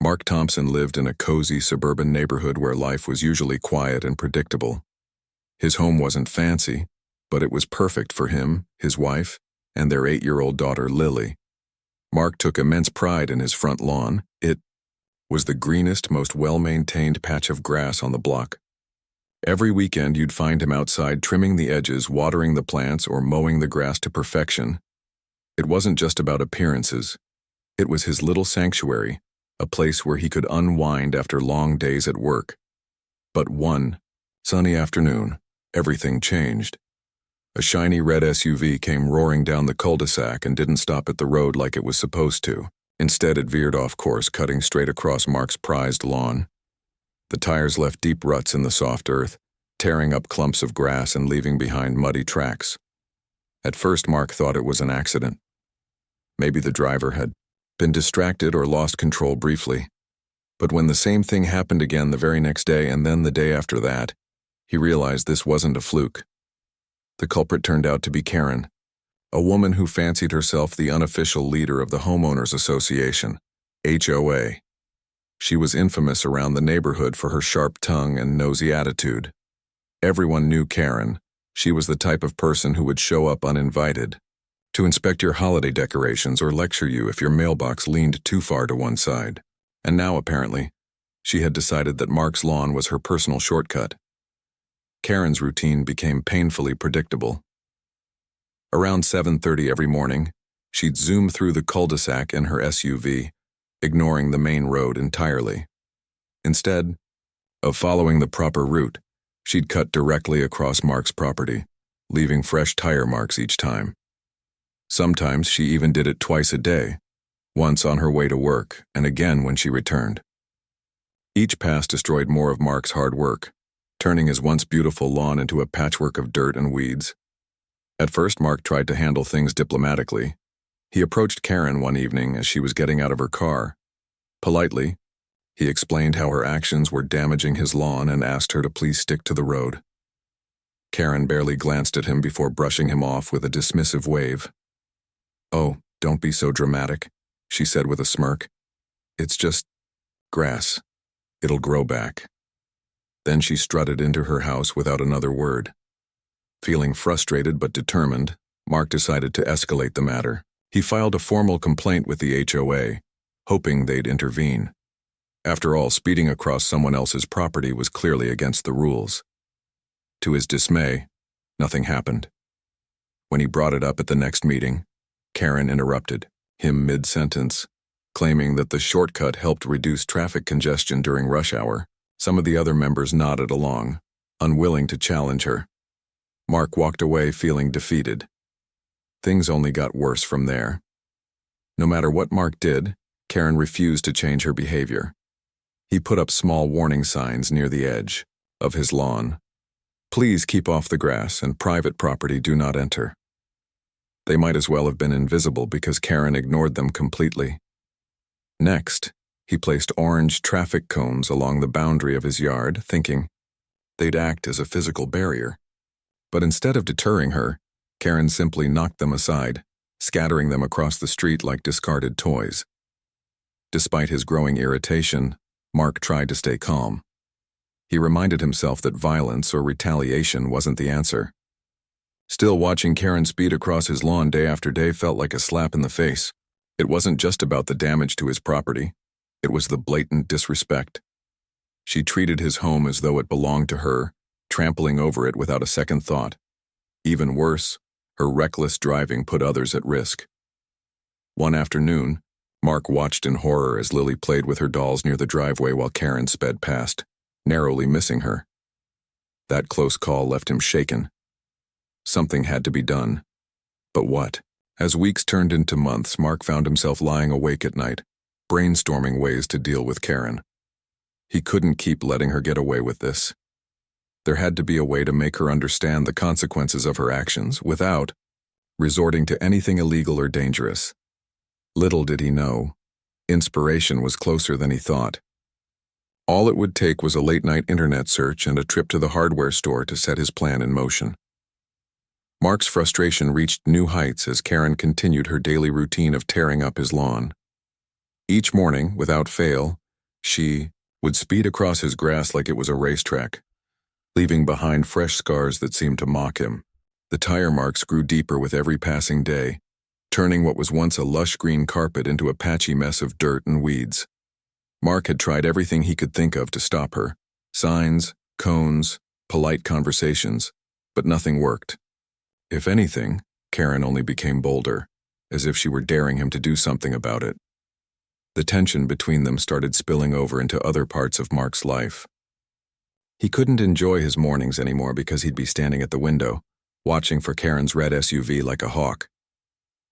Mark Thompson lived in a cozy suburban neighborhood where life was usually quiet and predictable. His home wasn't fancy, but it was perfect for him, his wife, and their 8-year-old daughter Lily. Mark took immense pride in his front lawn. It was the greenest, most well-maintained patch of grass on the block. Every weekend you'd find him outside trimming the edges, watering the plants, or mowing the grass to perfection. It wasn't just about appearances. It was his little sanctuary, a place where he could unwind after long days at work. But one sunny afternoon, everything changed. A shiny red SUV came roaring down the cul-de-sac and didn't stop at the road like it was supposed to. Instead, it veered off course, cutting straight across Mark's prized lawn. The tires left deep ruts in the soft earth, tearing up clumps of grass and leaving behind muddy tracks. At first, Mark thought it was an accident. Maybe the driver had been distracted or lost control briefly. But when the same thing happened again the very next day and then the day after that, he realized this wasn't a fluke. The culprit turned out to be Karen, a woman who fancied herself the unofficial leader of the Homeowners Association, HOA. She was infamous around the neighborhood for her sharp tongue and nosy attitude. Everyone knew Karen. She was the type of person who would show up uninvited, to inspect your holiday decorations or lecture you if your mailbox leaned too far to one side. And now, apparently, she had decided that Mark's lawn was her personal shortcut. Karen's routine became painfully predictable. Around 7:30 every morning, she'd zoom through the cul-de-sac in her SUV, ignoring the main road entirely. Instead of following the proper route, she'd cut directly across Mark's property, leaving fresh tire marks each time. Sometimes she even did it twice a day, once on her way to work and again when she returned. Each pass destroyed more of Mark's hard work, turning his once beautiful lawn into a patchwork of dirt and weeds. At first, Mark tried to handle things diplomatically. He approached Karen one evening as she was getting out of her car. Politely, he explained how her actions were damaging his lawn and asked her to please stick to the road. Karen barely glanced at him before brushing him off with a dismissive wave. "Oh, don't be so dramatic," she said with a smirk. "It's just grass. It'll grow back." Then she strutted into her house without another word. Feeling frustrated but determined, Mark decided to escalate the matter. He filed a formal complaint with the HOA, hoping they'd intervene. After all, speeding across someone else's property was clearly against the rules. To his dismay, nothing happened. When he brought it up at the next meeting, Karen interrupted him mid-sentence, claiming that the shortcut helped reduce traffic congestion during rush hour. Some of the other members nodded along, unwilling to challenge her. Mark walked away feeling defeated. Things only got worse from there. No matter what Mark did, Karen refused to change her behavior. He put up small warning signs near the edge of his lawn. "Please keep off the grass and private property do not enter." They might as well have been invisible because Karen ignored them completely. Next, he placed orange traffic cones along the boundary of his yard, thinking they'd act as a physical barrier. But instead of deterring her, Karen simply knocked them aside, scattering them across the street like discarded toys. Despite his growing irritation, Mark tried to stay calm. He reminded himself that violence or retaliation wasn't the answer. Still, watching Karen speed across his lawn day after day felt like a slap in the face. It wasn't just about the damage to his property. It was the blatant disrespect. She treated his home as though it belonged to her, trampling over it without a second thought. Even worse, her reckless driving put others at risk. One afternoon, Mark watched in horror as Lily played with her dolls near the driveway while Karen sped past, narrowly missing her. That close call left him shaken. Something had to be done. But what? As weeks turned into months, Mark found himself lying awake at night, brainstorming ways to deal with Karen. He couldn't keep letting her get away with this. There had to be a way to make her understand the consequences of her actions without resorting to anything illegal or dangerous. Little did he know, inspiration was closer than he thought. All it would take was a late-night internet search and a trip to the hardware store to set his plan in motion. Mark's frustration reached new heights as Karen continued her daily routine of tearing up his lawn. Each morning, without fail, She would speed across his grass like it was a racetrack, leaving behind fresh scars that seemed to mock him. The tire marks grew deeper with every passing day, turning what was once a lush green carpet into a patchy mess of dirt and weeds. Mark had tried everything he could think of to stop her. Signs, cones, polite conversations, but nothing worked. If anything, Karen only became bolder, as if she were daring him to do something about it. The tension between them started spilling over into other parts of Mark's life. He couldn't enjoy his mornings anymore because he'd be standing at the window, watching for Karen's red SUV like a hawk.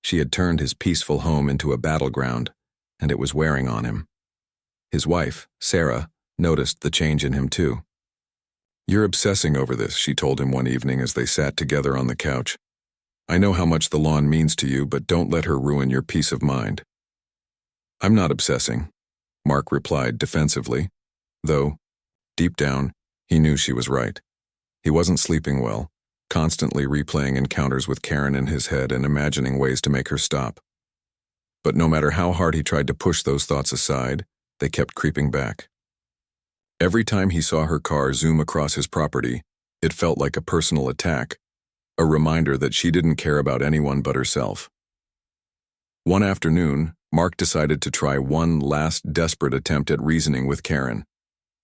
She had turned his peaceful home into a battleground, and it was wearing on him. His wife, Sarah, noticed the change in him too. "You're obsessing over this," she told him one evening as they sat together on the couch. "I know how much the lawn means to you, but don't let her ruin your peace of mind." "I'm not obsessing," Mark replied defensively, though, deep down, he knew she was right. He wasn't sleeping well, constantly replaying encounters with Karen in his head and imagining ways to make her stop. But no matter how hard he tried to push those thoughts aside, they kept creeping back. Every time he saw her car zoom across his property, it felt like a personal attack, a reminder that she didn't care about anyone but herself. One afternoon, Mark decided to try one last desperate attempt at reasoning with Karen.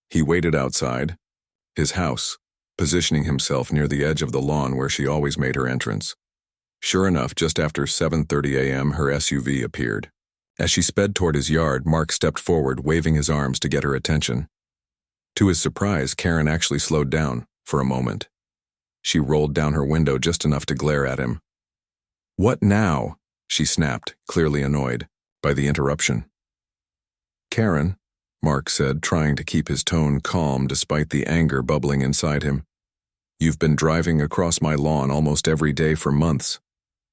He waited outside his house, positioning himself near the edge of the lawn where she always made her entrance. Sure enough, just after 7:30 a.m., her SUV appeared. As she sped toward his yard, Mark stepped forward, waving his arms to get her attention. To his surprise, Karen actually slowed down for a moment. She rolled down her window just enough to glare at him. "What now?" she snapped, clearly annoyed by the interruption. "Karen," Mark said, trying to keep his tone calm despite the anger bubbling inside him, "you've been driving across my lawn almost every day for months.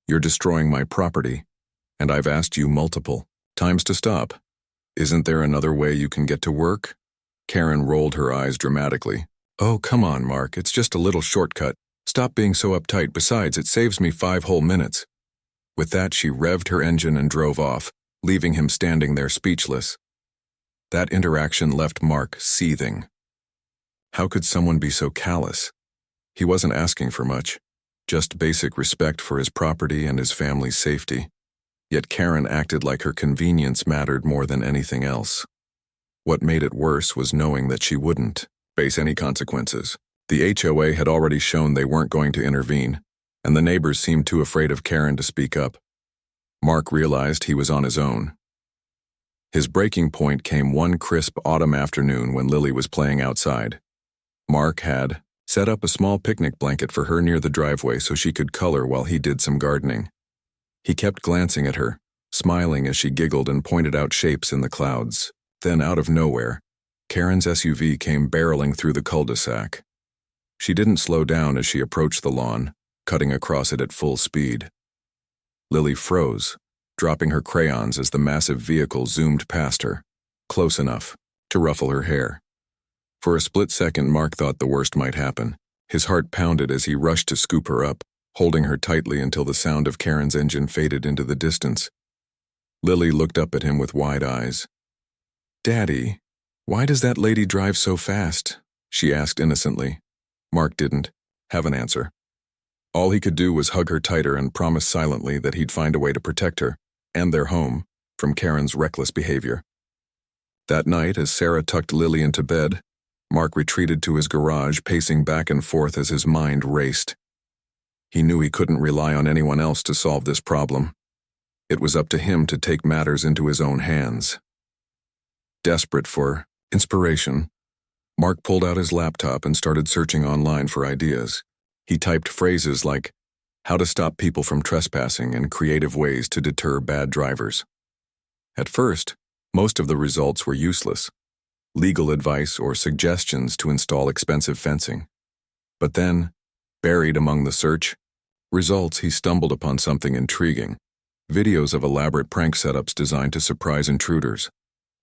You're destroying my property, and I've asked you multiple times to stop. Isn't there another way you can get to work?" Karen rolled her eyes dramatically. "Oh, come on, Mark, it's just a little shortcut. Stop being so uptight. Besides, it saves me 5 whole minutes. With that, she revved her engine and drove off, leaving him standing there speechless. That interaction left Mark seething. How could someone be so callous? He wasn't asking for much, just basic respect for his property and his family's safety. Yet Karen acted like her convenience mattered more than anything else. What made it worse was knowing that she wouldn't face any consequences. The HOA had already shown they weren't going to intervene, and the neighbors seemed too afraid of Karen to speak up. Mark realized he was on his own. His breaking point came one crisp autumn afternoon when Lily was playing outside. Mark had set up a small picnic blanket for her near the driveway so she could color while he did some gardening. He kept glancing at her, smiling as she giggled and pointed out shapes in the clouds. Then, out of nowhere, Karen's SUV came barreling through the cul-de-sac. She didn't slow down as she approached the lawn, cutting across it at full speed. Lily froze, dropping her crayons as the massive vehicle zoomed past her, close enough to ruffle her hair. For a split second, Mark thought the worst might happen. His heart pounded as he rushed to scoop her up, holding her tightly until the sound of Karen's engine faded into the distance. Lily looked up at him with wide eyes. "Daddy, why does that lady drive so fast?" she asked innocently. Mark didn't have an answer. All he could do was hug her tighter and promise silently that he'd find a way to protect her and their home from Karen's reckless behavior. That night, as Sarah tucked Lily into bed, Mark retreated to his garage, pacing back and forth as his mind raced. He knew he couldn't rely on anyone else to solve this problem. It was up to him to take matters into his own hands. Desperate for inspiration, Mark pulled out his laptop and started searching online for ideas. He typed phrases like, "how to stop people from trespassing" and creative ways to deter bad drivers. At first, most of the results were useless. Legal advice or suggestions to install expensive fencing. But then, buried among the search results, he stumbled upon something intriguing. Videos of elaborate prank setups designed to surprise intruders.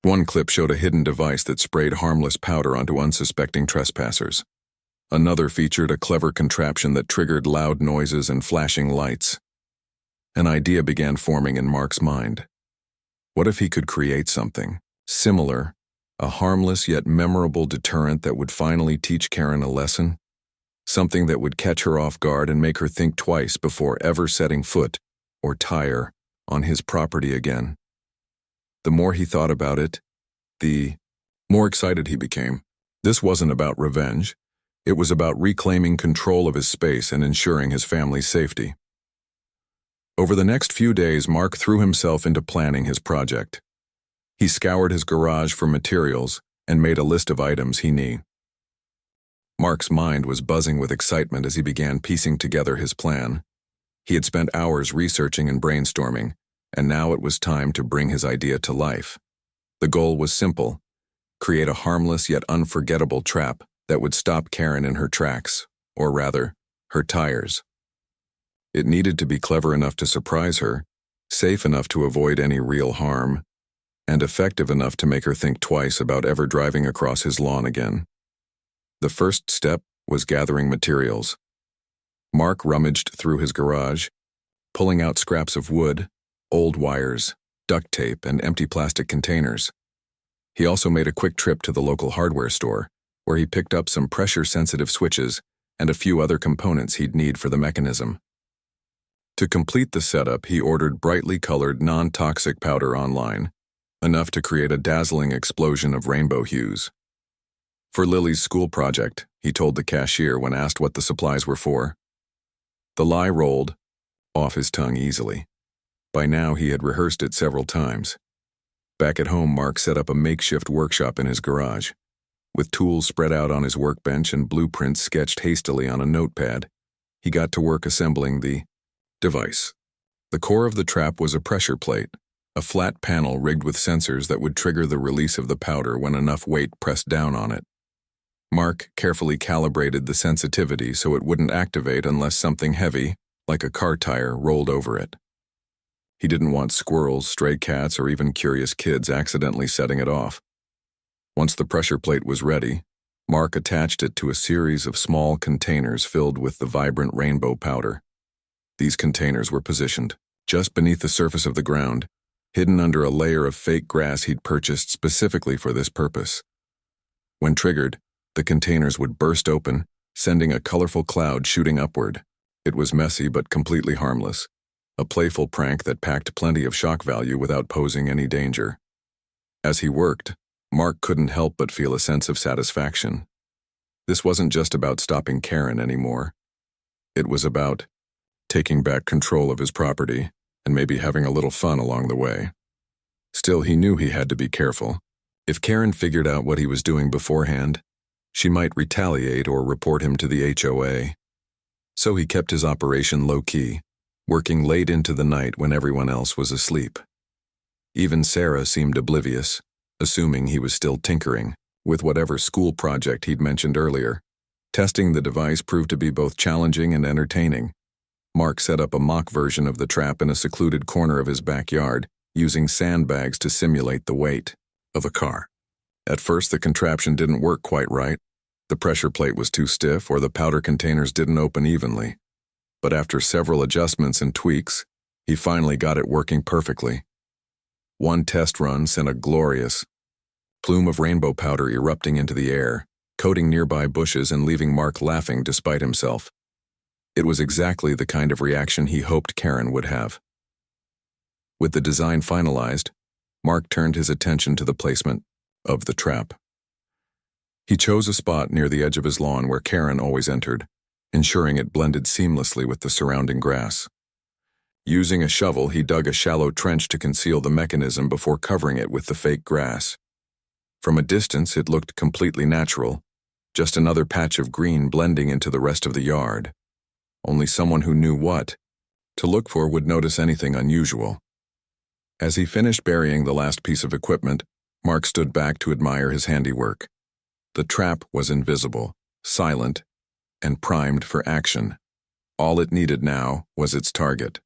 One clip showed a hidden device that sprayed harmless powder onto unsuspecting trespassers. Another featured a clever contraption that triggered loud noises and flashing lights. An idea began forming in Mark's mind. What if he could create something similar, A harmless yet memorable deterrent that would finally teach Karen a lesson. Something that would catch her off guard and make her think twice before ever setting foot, or tire, on his property again. The more he thought about it, the more excited he became. This wasn't about revenge. It was about reclaiming control of his space and ensuring his family's safety. Over the next few days, Mark threw himself into planning his project. He scoured his garage for materials and made a list of items he needed. Mark's mind was buzzing with excitement as he began piecing together his plan. He had spent hours researching and brainstorming, and now it was time to bring his idea to life. The goal was simple: create a harmless yet unforgettable trap that would stop Karen in her tracks, or rather, her tires. It needed to be clever enough to surprise her, safe enough to avoid any real harm, and effective enough to make her think twice about ever driving across his lawn again. The first step was gathering materials. Mark rummaged through his garage, pulling out scraps of wood, old wires, duct tape, and empty plastic containers. He also made a quick trip to the local hardware store, where he picked up some pressure-sensitive switches and a few other components he'd need for the mechanism. To complete the setup, he ordered brightly colored, non-toxic powder online, enough to create a dazzling explosion of rainbow hues. For Lily's school project, he told the cashier when asked what the supplies were for. The lie rolled off his tongue easily. By now, he had rehearsed it several times. Back at home, Mark set up a makeshift workshop in his garage. With tools spread out on his workbench and blueprints sketched hastily on a notepad, he got to work assembling the device. The core of the trap was a pressure plate, a flat panel rigged with sensors that would trigger the release of the powder when enough weight pressed down on it. Mark carefully calibrated the sensitivity so it wouldn't activate unless something heavy, like a car tire, rolled over it. He didn't want squirrels, stray cats, or even curious kids accidentally setting it off. Once the pressure plate was ready, Mark attached it to a series of small containers filled with the vibrant rainbow powder. These containers were positioned just beneath the surface of the ground, hidden under a layer of fake grass he'd purchased specifically for this purpose. When triggered, the containers would burst open, sending a colorful cloud shooting upward. It was messy but completely harmless, a playful prank that packed plenty of shock value without posing any danger. As he worked, Mark couldn't help but feel a sense of satisfaction. This wasn't just about stopping Karen anymore. It was about taking back control of his property and maybe having a little fun along the way. Still, he knew he had to be careful. If Karen figured out what he was doing beforehand, she might retaliate or report him to the HOA. So he kept his operation low-key, working late into the night when everyone else was asleep. Even Sarah seemed oblivious, assuming he was still tinkering with whatever school project he'd mentioned earlier. Testing the device proved to be both challenging and entertaining. Mark set up a mock version of the trap in a secluded corner of his backyard, using sandbags to simulate the weight of a car. At first, the contraption didn't work quite right. The pressure plate was too stiff or the powder containers didn't open evenly. But after several adjustments and tweaks, he finally got it working perfectly. One test run sent a glorious plume of rainbow powder erupting into the air, coating nearby bushes and leaving Mark laughing despite himself. It was exactly the kind of reaction he hoped Karen would have. With the design finalized, Mark turned his attention to the placement of the trap. He chose a spot near the edge of his lawn where Karen always entered, ensuring it blended seamlessly with the surrounding grass. Using a shovel, he dug a shallow trench to conceal the mechanism before covering it with the fake grass. From a distance, it looked completely natural, just another patch of green blending into the rest of the yard. Only someone who knew what to look for would notice anything unusual. As he finished burying the last piece of equipment, Mark stood back to admire his handiwork. The trap was invisible, silent, and primed for action. All it needed now was its target.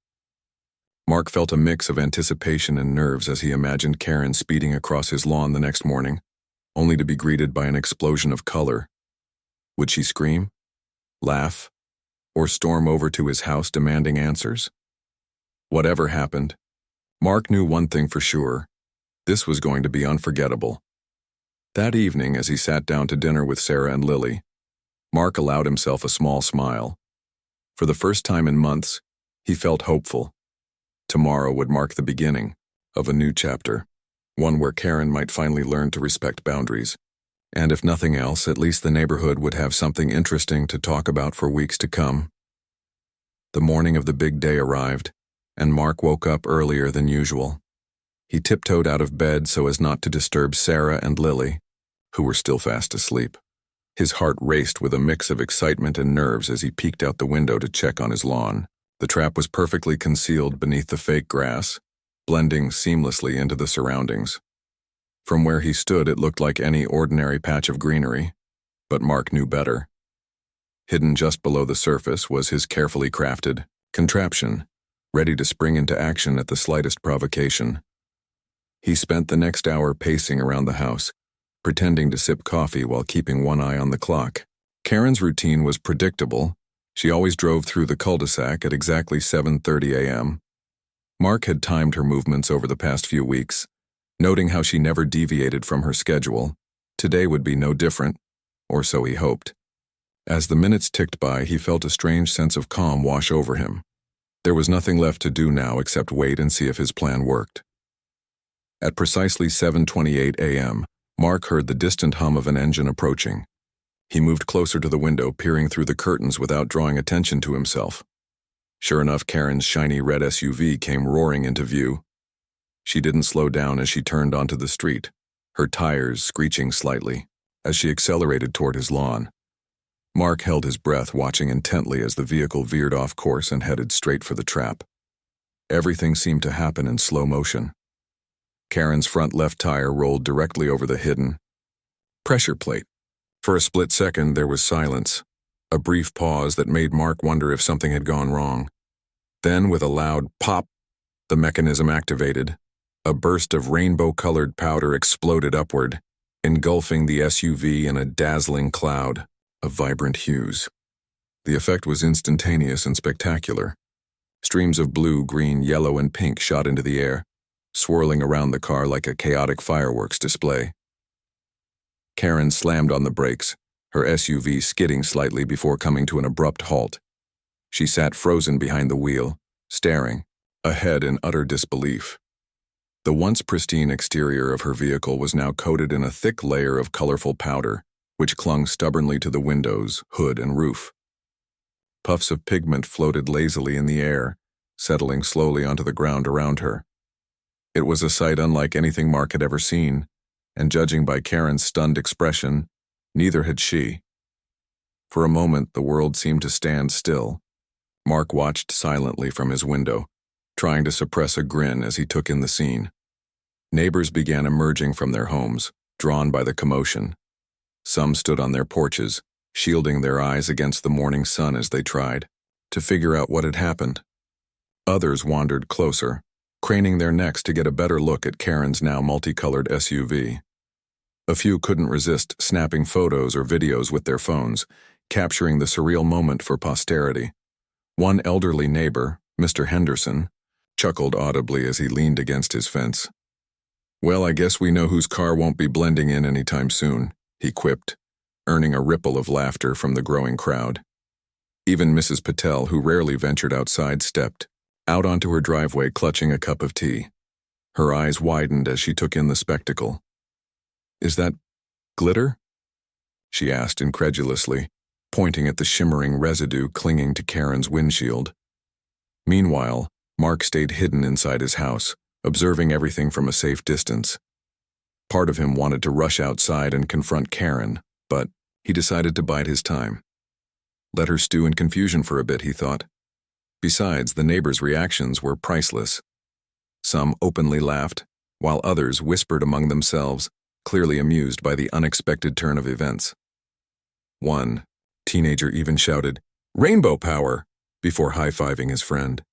Mark felt a mix of anticipation and nerves as he imagined Karen speeding across his lawn the next morning, only to be greeted by an explosion of color. Would she scream, laugh, or storm over to his house demanding answers? Whatever happened, Mark knew one thing for sure: this was going to be unforgettable. That evening, as he sat down to dinner with Sarah and Lily, Mark allowed himself a small smile. For the first time in months, he felt hopeful. Tomorrow would mark the beginning of a new chapter, one where Karen might finally learn to respect boundaries. And if nothing else, at least the neighborhood would have something interesting to talk about for weeks to come. The morning of the big day arrived, and Mark woke up earlier than usual. He tiptoed out of bed so as not to disturb Sarah and Lily, who were still fast asleep. His heart raced with a mix of excitement and nerves as he peeked out the window to check on his lawn. The trap was perfectly concealed beneath the fake grass, blending seamlessly into the surroundings. From where he stood, it looked like any ordinary patch of greenery, but Mark knew better. Hidden just below the surface was his carefully crafted contraption, ready to spring into action at the slightest provocation. He spent the next hour pacing around the house, pretending to sip coffee while keeping one eye on the clock. Karen's routine was predictable. She always drove through the cul-de-sac at exactly 7:30 a.m. Mark had timed her movements over the past few weeks, noting how she never deviated from her schedule. Today would be no different, or so he hoped. As the minutes ticked by, he felt a strange sense of calm wash over him. There was nothing left to do now except wait and see if his plan worked. At precisely 7:28 a.m., Mark heard the distant hum of an engine approaching. He moved closer to the window, peering through the curtains without drawing attention to himself. Sure enough, Karen's shiny red SUV came roaring into view. She didn't slow down as she turned onto the street, her tires screeching slightly, as she accelerated toward his lawn. Mark held his breath, watching intently as the vehicle veered off course and headed straight for the trap. Everything seemed to happen in slow motion. Karen's front left tire rolled directly over the hidden pressure plate. For a split second, there was silence, a brief pause that made Mark wonder if something had gone wrong. Then, with a loud pop, the mechanism activated. A burst of rainbow-colored powder exploded upward, engulfing the SUV in a dazzling cloud of vibrant hues. The effect was instantaneous and spectacular. Streams of blue, green, yellow, and pink shot into the air, swirling around the car like a chaotic fireworks display. Karen slammed on the brakes, her SUV skidding slightly before coming to an abrupt halt. She sat frozen behind the wheel, staring ahead in utter disbelief. The once pristine exterior of her vehicle was now coated in a thick layer of colorful powder, which clung stubbornly to the windows, hood, and roof. Puffs of pigment floated lazily in the air, settling slowly onto the ground around her. It was a sight unlike anything Mark had ever seen, and judging by Karen's stunned expression, neither had she. For a moment, the world seemed to stand still. Mark watched silently from his window, trying to suppress a grin as he took in the scene. Neighbors began emerging from their homes, drawn by the commotion. Some stood on their porches, shielding their eyes against the morning sun as they tried to figure out what had happened. Others wandered closer, craning their necks to get a better look at Karen's now multicolored SUV. A few couldn't resist snapping photos or videos with their phones, capturing the surreal moment for posterity. One elderly neighbor, Mr. Henderson, chuckled audibly as he leaned against his fence. "Well, I guess we know whose car won't be blending in anytime soon," he quipped, earning a ripple of laughter from the growing crowd. Even Mrs. Patel, who rarely ventured outside, stepped out onto her driveway clutching a cup of tea. Her eyes widened as she took in the spectacle. "Is that glitter?" she asked incredulously, pointing at the shimmering residue clinging to Karen's windshield. Meanwhile, Mark stayed hidden inside his house, observing everything from a safe distance. Part of him wanted to rush outside and confront Karen, but he decided to bide his time. Let her stew in confusion for a bit, he thought. Besides, the neighbors' reactions were priceless. Some openly laughed, while others whispered among themselves, clearly amused by the unexpected turn of events. One teenager even shouted, "Rainbow power!" before high-fiving his friend.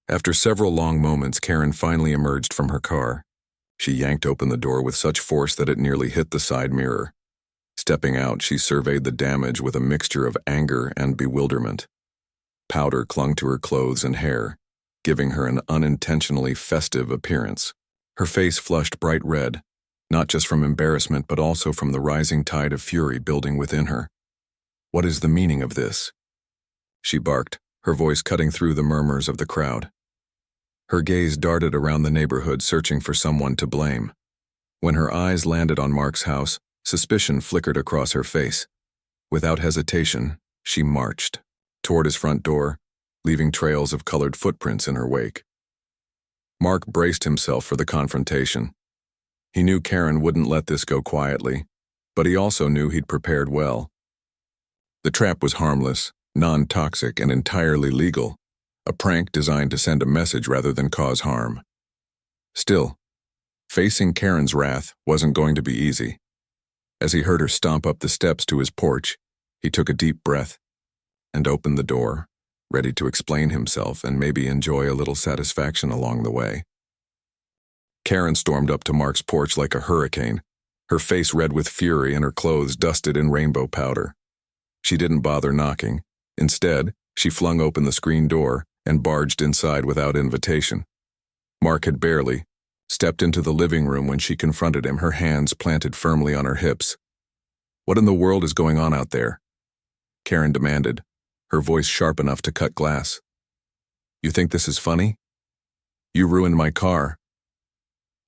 After several long moments, Karen finally emerged from her car. She yanked open the door with such force that it nearly hit the side mirror. Stepping out, she surveyed the damage with a mixture of anger and bewilderment. Powder clung to her clothes and hair, giving her an unintentionally festive appearance. Her face flushed bright red, not just from embarrassment but also from the rising tide of fury building within her. "What is the meaning of this?" she barked, her voice cutting through the murmurs of the crowd. Her gaze darted around the neighborhood, searching for someone to blame. When her eyes landed on Mark's house, suspicion flickered across her face. Without hesitation, she marched toward his front door, leaving trails of colored footprints in her wake. Mark braced himself for the confrontation. He knew Karen wouldn't let this go quietly, but he also knew he'd prepared well. The trap was harmless, non-toxic, and entirely legal, a prank designed to send a message rather than cause harm. Still, facing Karen's wrath wasn't going to be easy. As he heard her stomp up the steps to his porch, he took a deep breath and opened the door, ready to explain himself and maybe enjoy a little satisfaction along the way. Karen stormed up to Mark's porch like a hurricane, her face red with fury and her clothes dusted in rainbow powder. She didn't bother knocking. Instead, she flung open the screen door and barged inside without invitation. Mark had barely stepped into the living room when she confronted him, her hands planted firmly on her hips. "What in the world is going on out there?" Karen demanded, her voice sharp enough to cut glass. "You think this is funny? You ruined my car."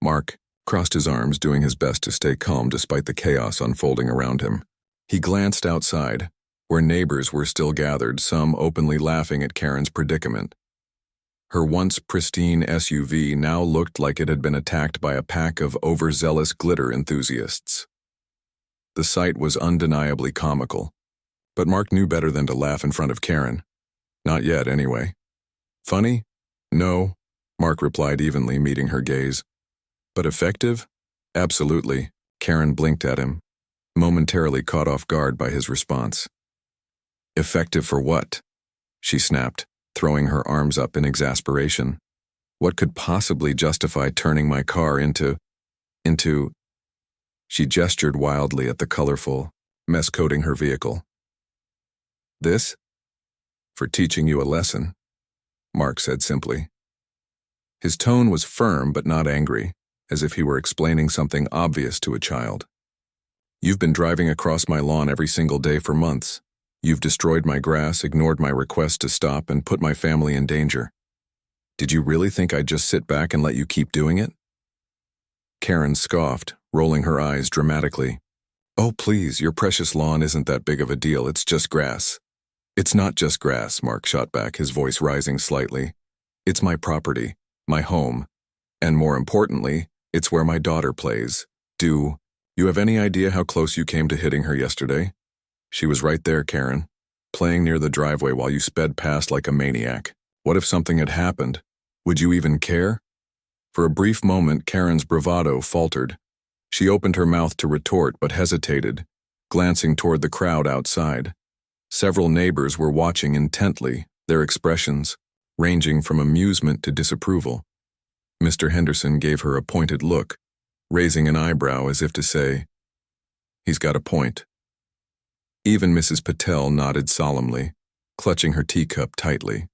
Mark crossed his arms, doing his best to stay calm despite the chaos unfolding around him. He glanced outside, where neighbors were still gathered, some openly laughing at Karen's predicament. Her once pristine SUV now looked like it had been attacked by a pack of overzealous glitter enthusiasts. The sight was undeniably comical, but Mark knew better than to laugh in front of Karen. Not yet, anyway. "Funny? No," Mark replied evenly, meeting her gaze. "But effective? Absolutely." Karen blinked at him, momentarily caught off guard by his response. "Effective for what?" she snapped, throwing her arms up in exasperation. "What could possibly justify turning my car into... She gestured wildly at the colorful mess coating her vehicle. "This? For teaching you a lesson," Mark said simply. His tone was firm but not angry, as if he were explaining something obvious to a child. "You've been driving across my lawn every single day for months. You've destroyed my grass, ignored my request to stop, and put my family in danger. Did you really think I'd just sit back and let you keep doing it?" Karen scoffed, rolling her eyes dramatically. "Oh, please, your precious lawn isn't that big of a deal, it's just grass." "It's not just grass," Mark shot back, his voice rising slightly. "It's my property, my home, and more importantly, it's where my daughter plays. Do you have any idea how close you came to hitting her yesterday? She was right there, Karen, playing near the driveway while you sped past like a maniac. What if something had happened? Would you even care?" For a brief moment, Karen's bravado faltered. She opened her mouth to retort but hesitated, glancing toward the crowd outside. Several neighbors were watching intently, their expressions ranging from amusement to disapproval. Mr. Henderson gave her a pointed look, raising an eyebrow as if to say, "He's got a point." Even Mrs. Patel nodded solemnly, clutching her teacup tightly.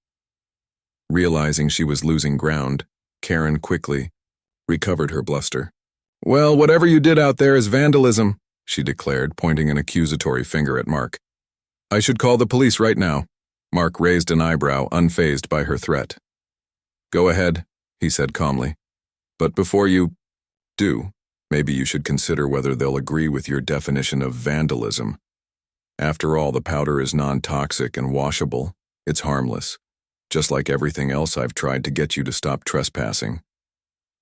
Realizing she was losing ground, Karen quickly recovered her bluster. "Well, whatever you did out there is vandalism," she declared, pointing an accusatory finger at Mark. "I should call the police right now." Mark raised an eyebrow, unfazed by her threat. "Go ahead," he said calmly. "But before you do, maybe you should consider whether they'll agree with your definition of vandalism. After all, the powder is non-toxic and washable. It's harmless, just like everything else I've tried to get you to stop trespassing.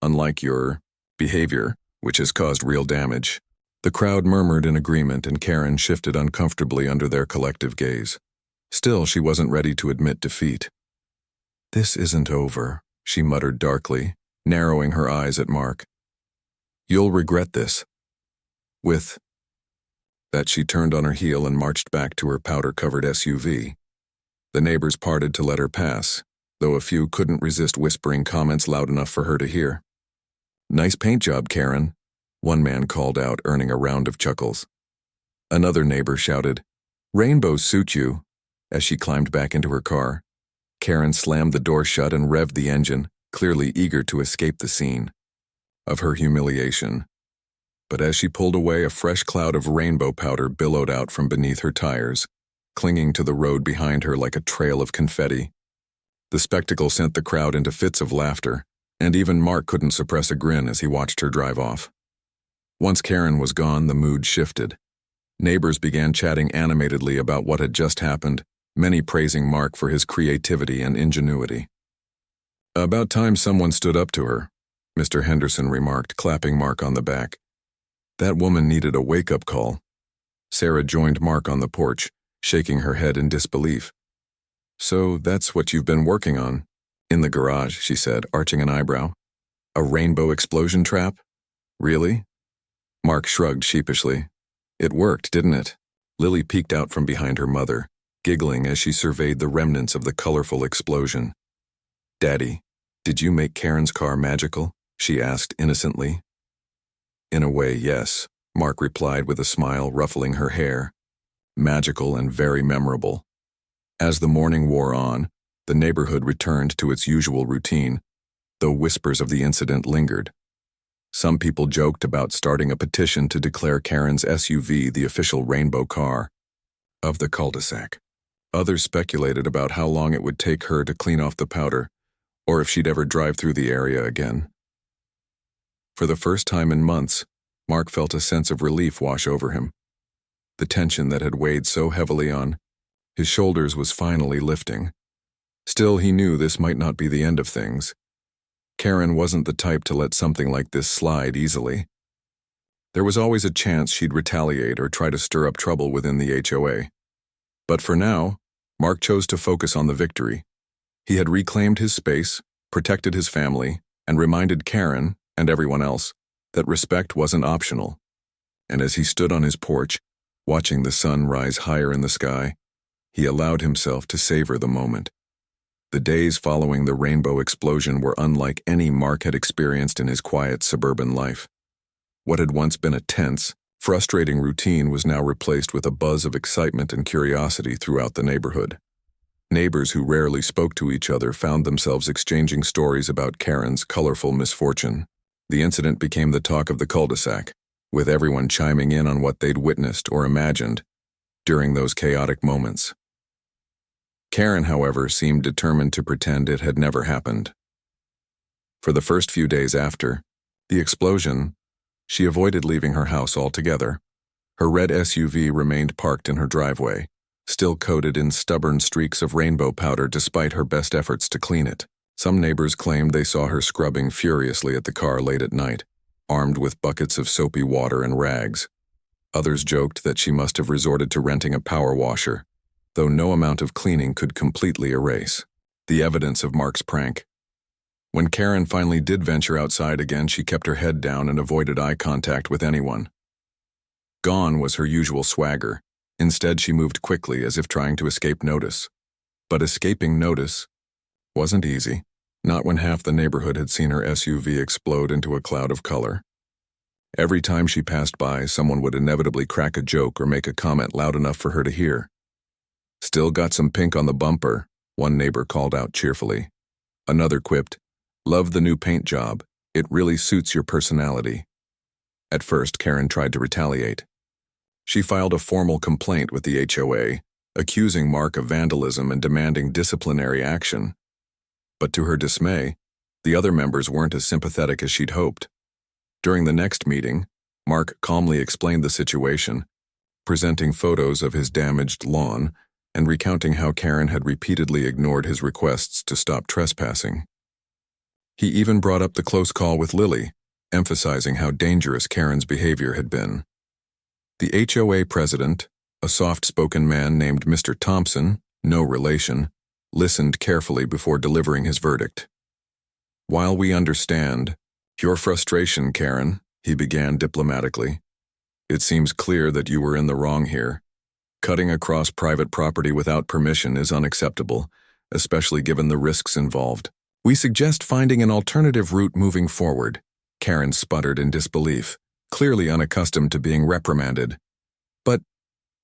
Unlike your behavior, which has caused real damage." The crowd murmured in agreement, and Karen shifted uncomfortably under their collective gaze. Still, she wasn't ready to admit defeat. "This isn't over," she muttered darkly, narrowing her eyes at Mark. "You'll regret this." With that, she turned on her heel and marched back to her powder-covered SUV. The neighbors parted to let her pass, though a few couldn't resist whispering comments loud enough for her to hear. "Nice paint job, Karen," one man called out, earning a round of chuckles. Another neighbor shouted, "Rainbows suit you." As she climbed back into her car, Karen slammed the door shut and revved the engine, clearly eager to escape the scene of her humiliation. But as she pulled away, a fresh cloud of rainbow powder billowed out from beneath her tires, clinging to the road behind her like a trail of confetti. The spectacle sent the crowd into fits of laughter, and even Mark couldn't suppress a grin as he watched her drive off. Once Karen was gone, the mood shifted. Neighbors began chatting animatedly about what had just happened, many praising Mark for his creativity and ingenuity. "About time someone stood up to her," Mr. Henderson remarked, clapping Mark on the back. "That woman needed a wake-up call." Sarah joined Mark on the porch, shaking her head in disbelief. "So that's what you've been working on?" "In the garage," she said, arching an eyebrow. "A rainbow explosion trap? Really?" Mark shrugged sheepishly. "It worked, didn't it?" Lily peeked out from behind her mother, giggling as she surveyed the remnants of the colorful explosion. "Daddy, did you make Karen's car magical?" she asked innocently. "In a way, yes," Mark replied with a smile, ruffling her hair. "Magical and very memorable." As the morning wore on, the neighborhood returned to its usual routine, though whispers of the incident lingered. Some people joked about starting a petition to declare Karen's SUV the official rainbow car of the cul-de-sac. Others speculated about how long it would take her to clean off the powder, or if she'd ever drive through the area again. For the first time in months, Mark felt a sense of relief wash over him. The tension that had weighed so heavily on his shoulders was finally lifting. Still, he knew this might not be the end of things. Karen wasn't the type to let something like this slide easily. There was always a chance she'd retaliate or try to stir up trouble within the HOA. But for now, Mark chose to focus on the victory. He had reclaimed his space, protected his family, and reminded Karen, and everyone else, that respect wasn't optional. And as he stood on his porch, watching the sun rise higher in the sky, he allowed himself to savor the moment. The days following the rainbow explosion were unlike any Mark had experienced in his quiet suburban life. What had once been a tense, frustrating routine was now replaced with a buzz of excitement and curiosity throughout the neighborhood. Neighbors who rarely spoke to each other found themselves exchanging stories about Karen's colorful misfortune. The incident became the talk of the cul-de-sac, with everyone chiming in on what they'd witnessed or imagined during those chaotic moments. Karen, however, seemed determined to pretend it had never happened. For the first few days after the explosion, she avoided leaving her house altogether. Her red SUV remained parked in her driveway, still coated in stubborn streaks of rainbow powder despite her best efforts to clean it. Some neighbors claimed they saw her scrubbing furiously at the car late at night, armed with buckets of soapy water and rags. Others joked that she must have resorted to renting a power washer, though no amount of cleaning could completely erase the evidence of Mark's prank. When Karen finally did venture outside again, she kept her head down and avoided eye contact with anyone. Gone was her usual swagger. Instead, she moved quickly as if trying to escape notice. But escaping notice wasn't easy, not when half the neighborhood had seen her SUV explode into a cloud of color. Every time she passed by, someone would inevitably crack a joke or make a comment loud enough for her to hear. "Still got some pink on the bumper," one neighbor called out cheerfully. Another quipped, "Love the new paint job. It really suits your personality." At first, Karen tried to retaliate. She filed a formal complaint with the HOA, accusing Mark of vandalism and demanding disciplinary action. But to her dismay, the other members weren't as sympathetic as she'd hoped. During the next meeting, Mark calmly explained the situation, presenting photos of his damaged lawn and recounting how Karen had repeatedly ignored his requests to stop trespassing. He even brought up the close call with Lily, emphasizing how dangerous Karen's behavior had been. The HOA president, a soft-spoken man named Mr. Thompson, no relation, listened carefully before delivering his verdict. "While we understand your frustration, Karen," he began diplomatically, "it seems clear that you were in the wrong here. Cutting across private property without permission is unacceptable, especially given the risks involved. We suggest finding an alternative route moving forward." Karen sputtered in disbelief, clearly unaccustomed to being reprimanded.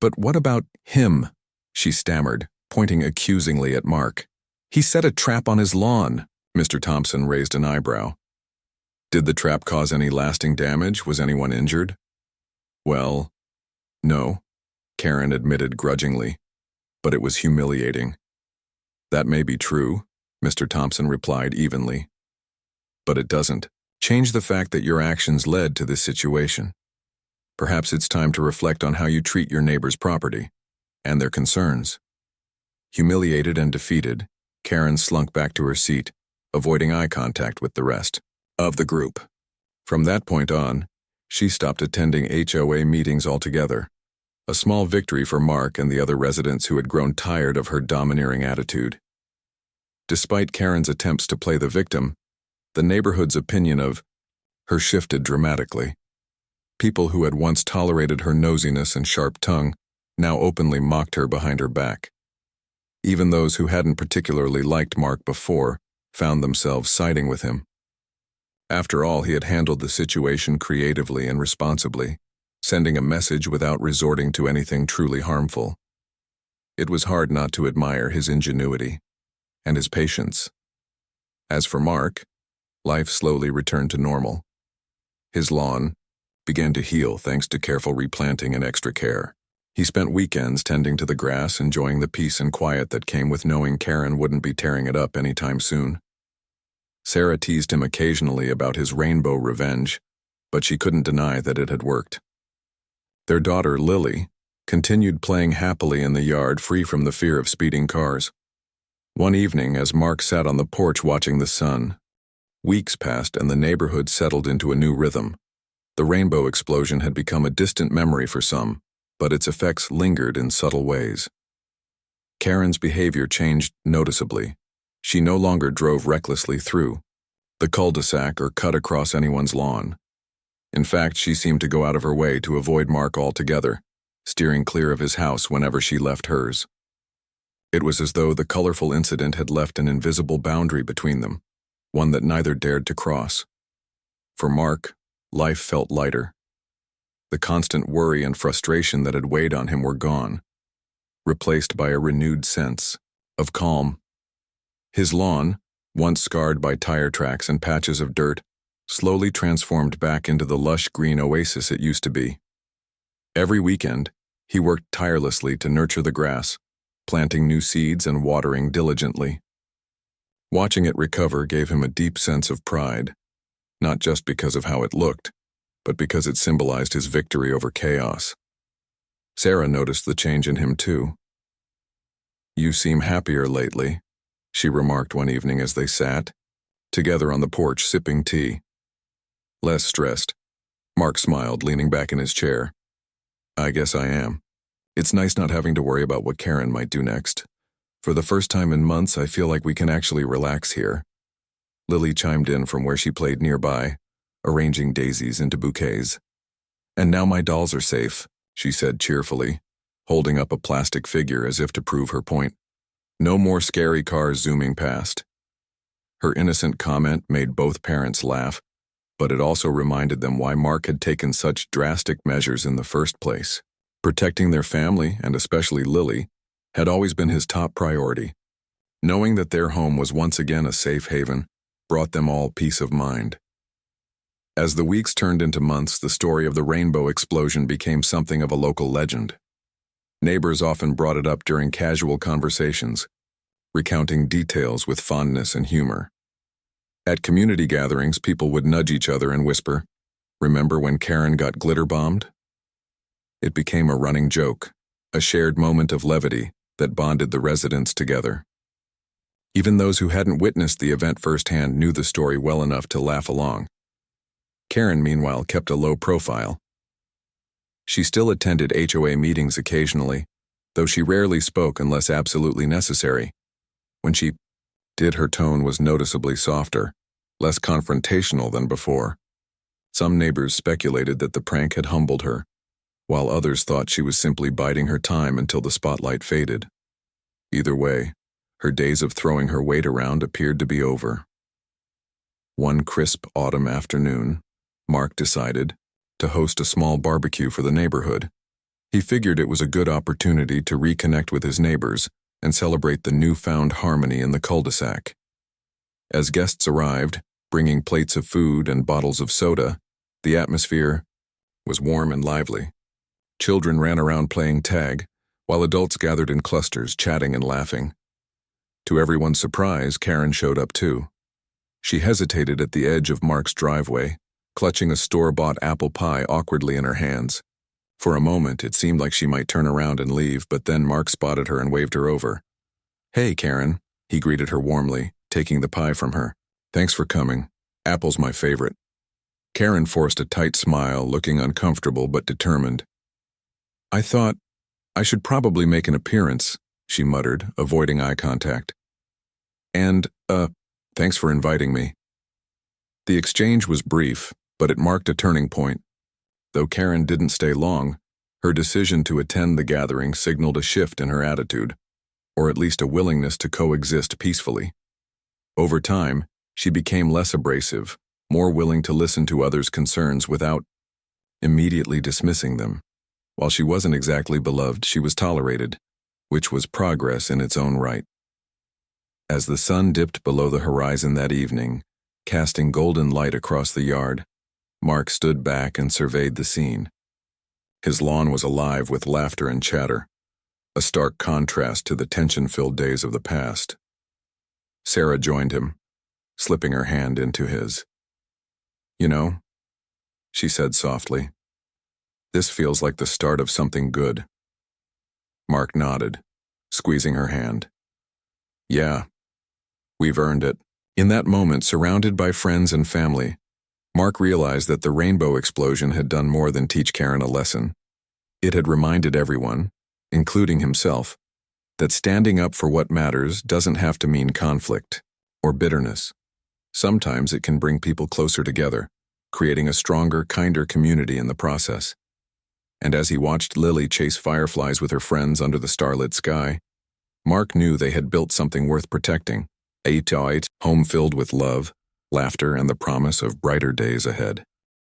But what about him?" she stammered, pointing accusingly at Mark. "He set a trap on his lawn." Mr. Thompson raised an eyebrow. Did the trap cause any lasting damage? Was anyone injured? Well, no, Karen admitted grudgingly, but it was humiliating. That may be true, Mr. Thompson replied evenly. But it doesn't change the fact that your actions led to this situation. Perhaps it's time to reflect on how you treat your neighbor's property and their concerns. Humiliated and defeated, Karen slunk back to her seat, avoiding eye contact with the rest of the group. From that point on, she stopped attending HOA meetings altogether, a small victory for Mark and the other residents who had grown tired of her domineering attitude. Despite Karen's attempts to play the victim, the neighborhood's opinion of her shifted dramatically. People who had once tolerated her nosiness and sharp tongue now openly mocked her behind her back. Even those who hadn't particularly liked Mark before found themselves siding with him. After all, he had handled the situation creatively and responsibly, sending a message without resorting to anything truly harmful. It was hard not to admire his ingenuity and his patience. As for Mark, life slowly returned to normal. His lawn began to heal thanks to careful replanting and extra care. He spent weekends tending to the grass, enjoying the peace and quiet that came with knowing Karen wouldn't be tearing it up anytime soon. Sarah teased him occasionally about his rainbow revenge, but she couldn't deny that it had worked. Their daughter, Lily, continued playing happily in the yard, free from the fear of speeding cars. One evening, as Mark sat on the porch watching the sun, weeks passed and the neighborhood settled into a new rhythm. The rainbow explosion had become a distant memory for some, but its effects lingered in subtle ways. Karen's behavior changed noticeably. She no longer drove recklessly through the cul-de-sac or cut across anyone's lawn. In fact, she seemed to go out of her way to avoid Mark altogether, steering clear of his house whenever she left hers. It was as though the colorful incident had left an invisible boundary between them, one that neither dared to cross. For Mark, life felt lighter. The constant worry and frustration that had weighed on him were gone, replaced by a renewed sense of calm. His lawn, once scarred by tire tracks and patches of dirt, slowly transformed back into the lush green oasis it used to be. Every weekend, he worked tirelessly to nurture the grass, planting new seeds and watering diligently. Watching it recover gave him a deep sense of pride, not just because of how it looked, but because it symbolized his victory over chaos. Sarah noticed the change in him too. "You seem happier lately," she remarked one evening as they sat together on the porch sipping tea. "Less stressed," Mark smiled, leaning back in his chair. "I guess I am. It's nice not having to worry about what Karen might do next. For the first time in months, I feel like we can actually relax here." Lily chimed in from where she played nearby, arranging daisies into bouquets. "And now my dolls are safe," she said cheerfully, holding up a plastic figure as if to prove her point. No more scary cars zooming past. Her innocent comment made both parents laugh, but it also reminded them why Mark had taken such drastic measures in the first place. Protecting their family, and especially Lily, had always been his top priority. Knowing that their home was once again a safe haven brought them all peace of mind. As the weeks turned into months, the story of the rainbow explosion became something of a local legend. Neighbors often brought it up during casual conversations, recounting details with fondness and humor. At community gatherings, people would nudge each other and whisper, "Remember when Karen got glitter bombed?" It became a running joke, a shared moment of levity that bonded the residents together. Even those who hadn't witnessed the event firsthand knew the story well enough to laugh along. Karen, meanwhile, kept a low profile. She still attended HOA meetings occasionally, though she rarely spoke unless absolutely necessary. When she did, her tone was noticeably softer, less confrontational than before. Some neighbors speculated that the prank had humbled her, while others thought she was simply biding her time until the spotlight faded. Either way, her days of throwing her weight around appeared to be over. One crisp autumn afternoon, Mark decided to host a small barbecue for the neighborhood. He figured it was a good opportunity to reconnect with his neighbors and celebrate the newfound harmony in the cul-de-sac. As guests arrived, bringing plates of food and bottles of soda. The atmosphere was warm and lively. Children ran around playing tag, while adults gathered in clusters, chatting and laughing. To everyone's surprise, Karen showed up too. She hesitated at the edge of Mark's driveway, clutching a store-bought apple pie awkwardly in her hands. For a moment, it seemed like she might turn around and leave, but then Mark spotted her and waved her over. "Hey, Karen," he greeted her warmly, taking the pie from her. "Thanks for coming. Apple's my favorite." Karen forced a tight smile, looking uncomfortable but determined. "I thought I should probably make an appearance," she muttered, avoiding eye contact. "And, thanks for inviting me." The exchange was brief, but it marked a turning point. Though Karen didn't stay long, her decision to attend the gathering signaled a shift in her attitude, or at least a willingness to coexist peacefully. Over time, she became less abrasive, more willing to listen to others' concerns without immediately dismissing them. While she wasn't exactly beloved, she was tolerated, which was progress in its own right. As the sun dipped below the horizon that evening, casting golden light across the yard, Mark stood back and surveyed the scene. His lawn was alive with laughter and chatter, a stark contrast to the tension-filled days of the past. Sarah joined him, slipping her hand into his. "You know," she said softly, "this feels like the start of something good." Mark nodded, squeezing her hand. "Yeah, we've earned it." In that moment, surrounded by friends and family, Mark realized that the rainbow explosion had done more than teach Karen a lesson. It had reminded everyone, including himself, that standing up for what matters doesn't have to mean conflict or bitterness. Sometimes it can bring people closer together, creating a stronger, kinder community in the process. And as he watched Lily chase fireflies with her friends under the starlit sky, Mark knew they had built something worth protecting, a home filled with love, laughter, and the promise of brighter days ahead.